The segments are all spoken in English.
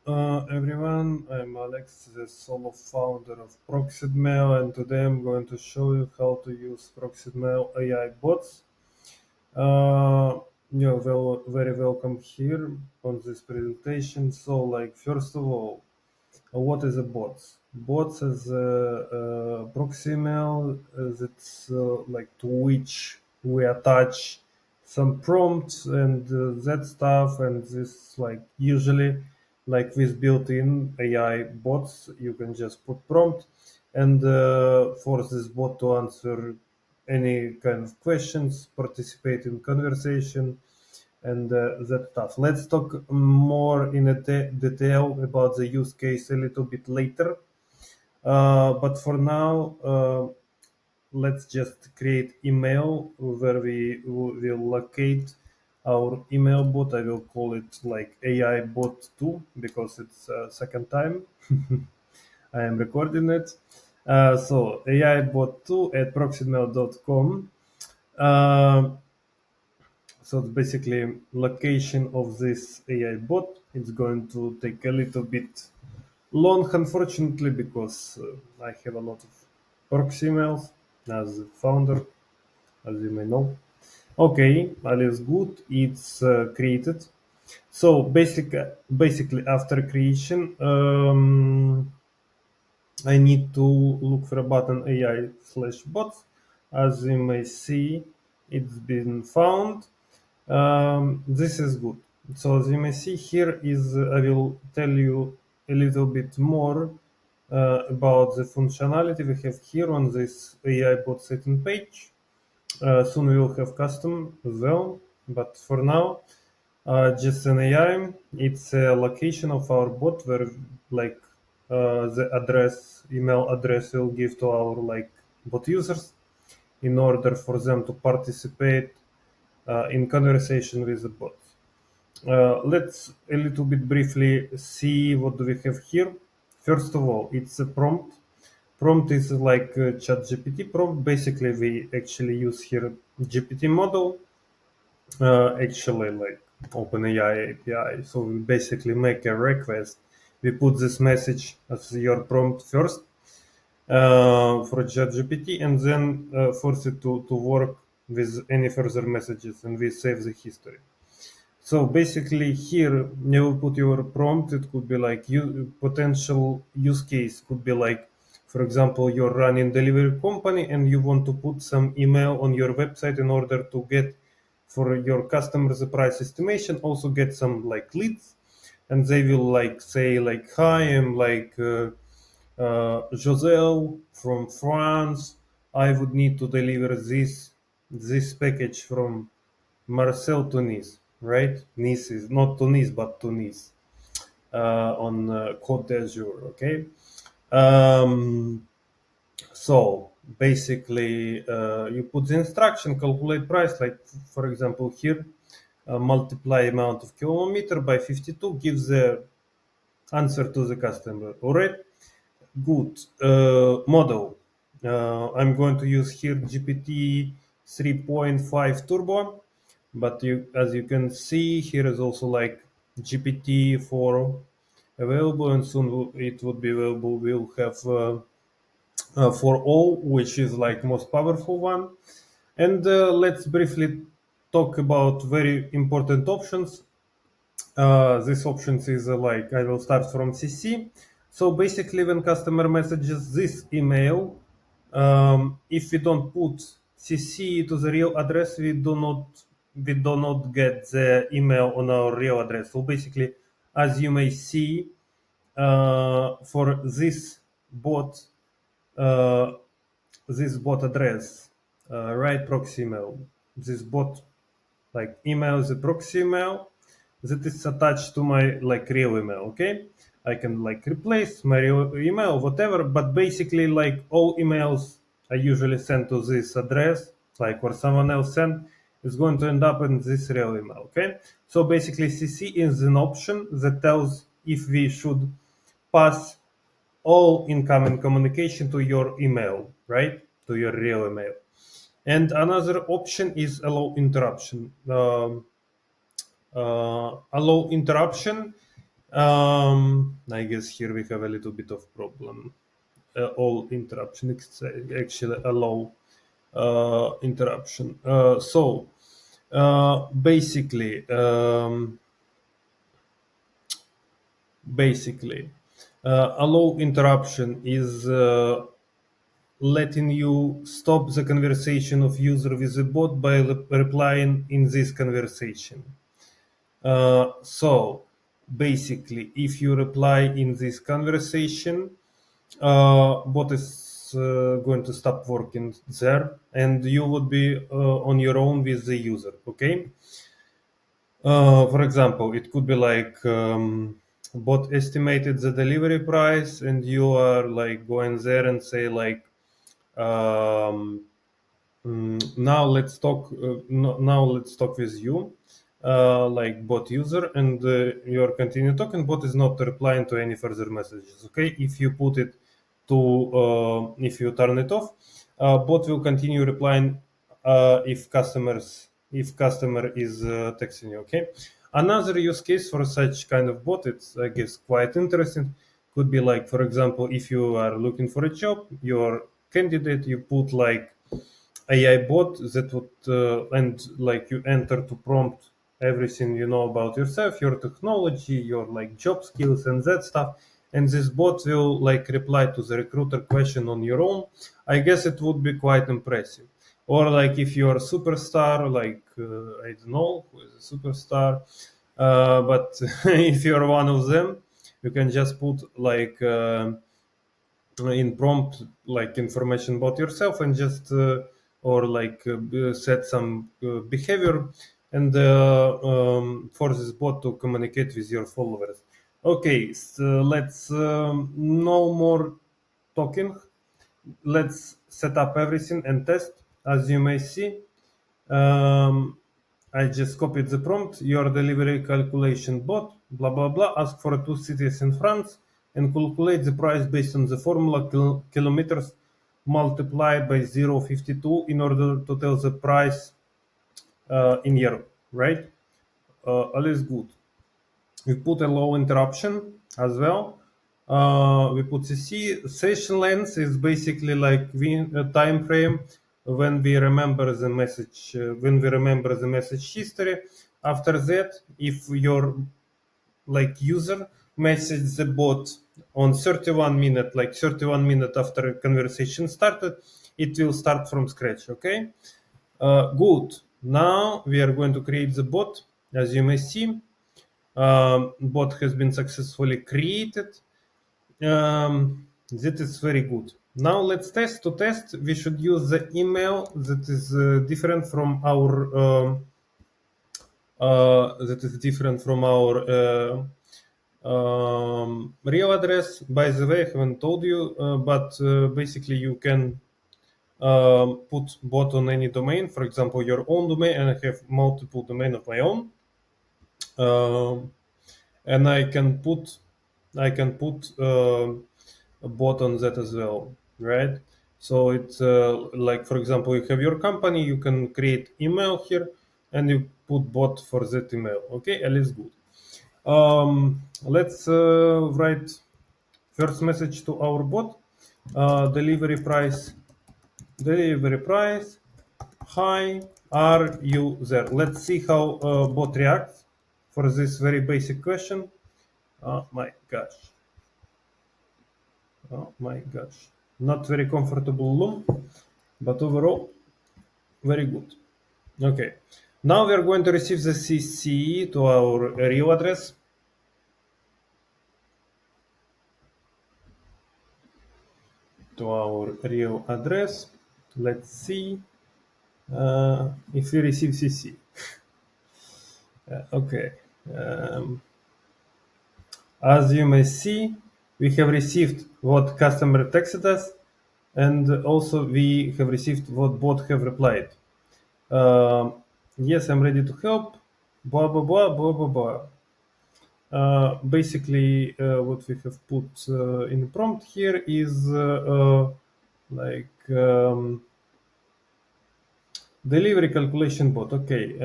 Everyone, I'm Alex, the solo founder of ProxyMail, and today I'm going to show you how to use ProxyMail AI bots. You're very welcome here on this presentation. So, first of all, what is a bots? Bots is a proxy mail that's to which we attach some prompts and that stuff, and this usually with built-in AI bots, you can just put prompt and force this bot to answer any kind of questions, participate in conversation, and that stuff. Let's talk more in a detail about the use case a little bit later. But for now, let's just create email where we will locate our email bot. I will call it like AI bot 2 because it's second time I am recording it. So AI bot 2 at proxymail.com. Uh, so it's basically location of this AI bot. It's going to take a little bit long, unfortunately, because I have a lot of proxy emails as a founder, as you may know. Okay, all is good. It's created. So basically, after creation, I need to look for a button AI/bots. As you may see, it's been found. This is good. So as you may see here is I will tell you a little bit more about the functionality we have here on this AI bot setting page. Soon we will have custom as well, but for now, just an AI. It's a location of our bot where the email address will give to our bot users in order for them to participate in conversation with the bot. Let's a little bit briefly see what do we have here. First of all, it's a prompt. Prompt is like ChatGPT prompt. Basically, we actually use here GPT model, actually like OpenAI API. So we basically make a request. We put this message as your prompt first for ChatGPT, and then force it to work with any further messages, and we save the history. So basically here you will put your prompt. It could be like potential use case could be like, for example, you're running delivery company and you want to put some email on your website in order to get for your customers the price estimation, also get some like leads, and they will like say like, hi, I'm like Joselle from France. I would need to deliver this package from Marcel to Nice, right? Nice is not Tunis, but Tunis on Côte d'Azur, okay? Um, so basically, you put the instruction, calculate price, like for example here, multiply amount of kilometer by 52 gives the answer to the customer. All right, good. Model. I'm going to use here GPT 3.5 Turbo, but as you can see, here is also like GPT-4 available, and soon it would be available. We'll have for all, which is like most powerful one. And let's briefly talk about very important options. These options is like I will start from CC. So basically, when customer messages this email, if we don't put CC to the real address, we do not get the email on our real address. So basically, as you may see, for uh, this bot address, right proxy email, this bot like email is a proxy email that is attached to my like real email. Okay, I can like replace my real email, whatever, but basically like all emails I usually send to this address, like or someone else sent, is going to end up in this real email. Okay, so basically CC is an option that tells if we should pass all incoming communication to your email, right, to your real email. And another option is allow interruption. Allow interruption I guess here we have a little bit of problem. All interruption actually allow interruption. So basically, allow interruption is letting you stop the conversation of user with the bot by replying in this conversation. So basically, if you reply in this conversation, bot is going to stop working there, and you would be on your own with the user. Okay. For example, it could be like bot estimated the delivery price, and you are like going there and say like, now let's talk. Now let's talk with you, like bot user, and you are continue talking. Bot is not replying to any further messages. Okay, if you put it to, if you turn it off, bot will continue replying if customer is texting you. Okay, another use case for such kind of bot, it's I guess quite interesting. Could be like, for example, if you are looking for a job, your candidate, you put like AI bot that would and like you enter to prompt everything you know about yourself, your technology, your like job skills and that stuff, and this bot will like reply to the recruiter question on your own. I guess it would be quite impressive. Or like if you're a superstar, like I don't know who is a superstar, but if you're one of them, you can just put like in prompt like information about yourself and just or like set some behavior and force this bot to communicate with your followers. Okay, so let's no more talking. Let's set up everything and test. As you may see, um, I just copied the prompt. Your delivery calculation bot, blah blah blah. Ask for two cities in France and calculate the price based on the formula kilometers multiplied by 0.52 in order to tell the price in euro. Right? All is good. We put a low interruption as well. We put CC. Session length is basically like time frame when we remember the message, history. After that, if your like user message the bot on 31 minute, like 31 minute after conversation started, it will start from scratch. Okay. Good. Now we are going to create the bot. As you may see, bot has been successfully created. That is very good. Now let's test. To test, we should use the email that is different from our real address. By the way, I haven't told you, but basically you can put bot on any domain. For example, your own domain, and I have multiple domain of my own. And I can put a bot on that as well, right? So it's like, for example, you have your company, you can create email here, and you put bot for that email. Okay, all is good. Let's write first message to our bot. Delivery price. Hi, are you there? Let's see how bot reacts for this very basic question. Oh my gosh. Oh my gosh. Not very comfortable loom, but overall, very good. Okay. Now we are going to receive the CC to our real address. To our real address. Let's see if we receive CC. Okay. As you may see, we have received what customer texted us, and also we have received what bot have replied. Yes, I'm ready to help. Blah blah blah blah blah blah. Basically, what we have put in the prompt here is like delivery calculation bot. Okay,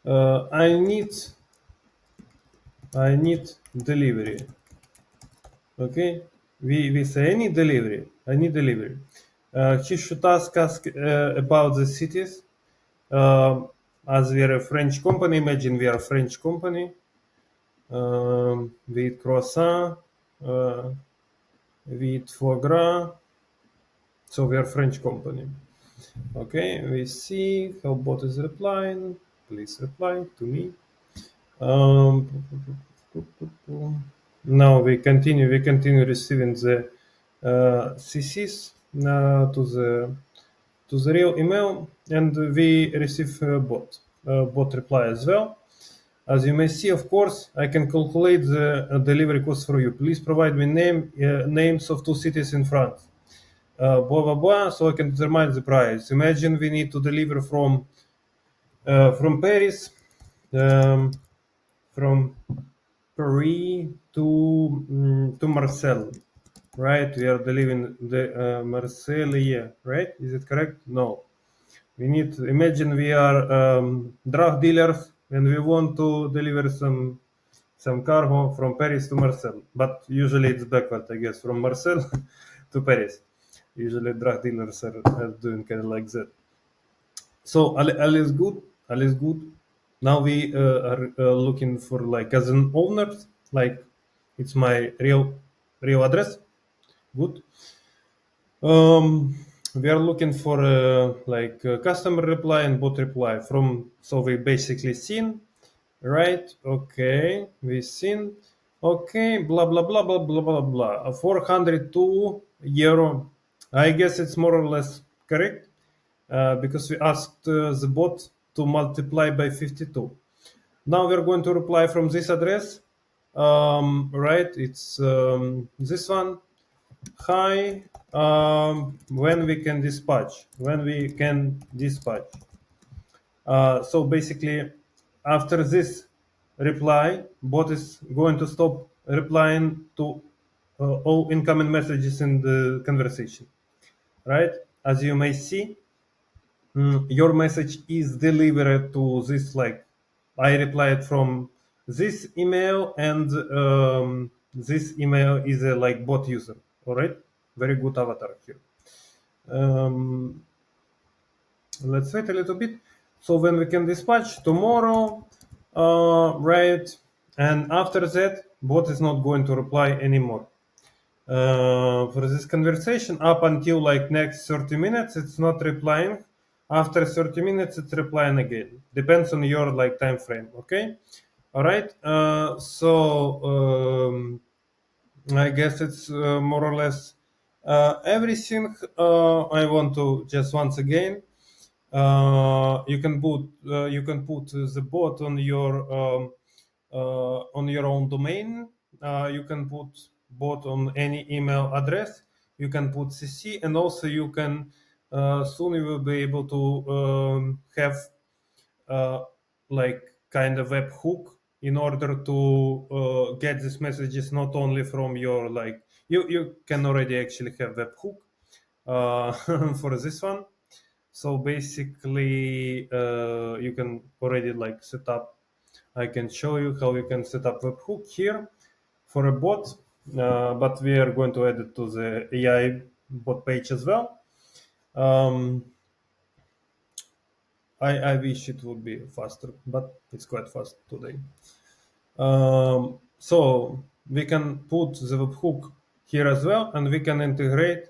I need delivery. Okay, we say any delivery. He should ask us about the cities. As we are a French company, imagine we are a French company. We eat croissant, we eat foie gras. So we are French company. Okay, we see how bot is replying. Please reply to me. Now we continue receiving the CCs to the real email, and we receive bot reply as well. As you may see, of course, I can calculate the delivery cost for you. Please provide me names of two cities in France. Blah blah blah. So I can determine the price. Imagine we need to deliver from Paris, from Paris to Marseille, right? We are delivering the Marseille, right? Is it correct? No. We need to imagine we are drug dealers and we want to deliver some cargo from Paris to Marseille, but usually it's backward, I guess, from Marseille to Paris. Usually drug dealers are doing kind of like that. So all is good. All is good. Now we are looking for like as an owner, like it's my real address. Good. We are looking for like customer reply and bot reply from. So we basically seen, right? Okay, we seen. Okay, blah blah blah blah blah blah blah. 402 euro. I guess it's more or less correct. Because we asked the bot to multiply by 52. Now we're going to reply from this address, right? It's this one. Hi, when we can dispatch. So basically, after this reply, bot is going to stop replying to all incoming messages in the conversation, right? As you may see, your message is delivered to this, like I replied from this email, and this email is a like bot user. All right, very good avatar here. Let's wait a little bit. So when we can dispatch tomorrow, right? And after that, bot is not going to reply anymore. For this conversation up until like next 30 minutes, it's not replying. After 30 minutes, it's replying again. Depends on your like time frame. Okay. All right. I guess it's more or less everything. I want to just once again. You can put the bot on your own domain. You can put bot on any email address. You can put CC, and also you can soon you will be able to have like kind of webhook in order to get these messages not only from your like you can already actually have webhook for this one. So basically you can already like set up. I can show you how you can set up webhook here for a bot, but we are going to add it to the AI bot page as well. I wish it would be faster, but it's quite fast today. So we can put the webhook here as well, and we can integrate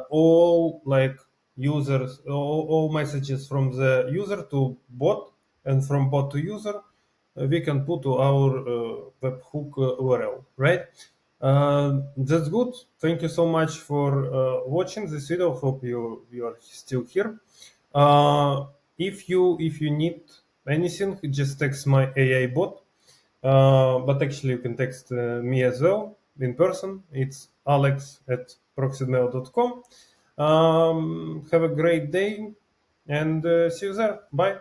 all like users, all messages from the user to bot, and from bot to user. We can put to our webhook URL, right? That's good. Thank you so much for watching this video. Hope you are still here. If you need anything, just text my AI bot. But actually, you can text me as well in person. It's alex@proxydmail.com. Have a great day, and see you there. Bye.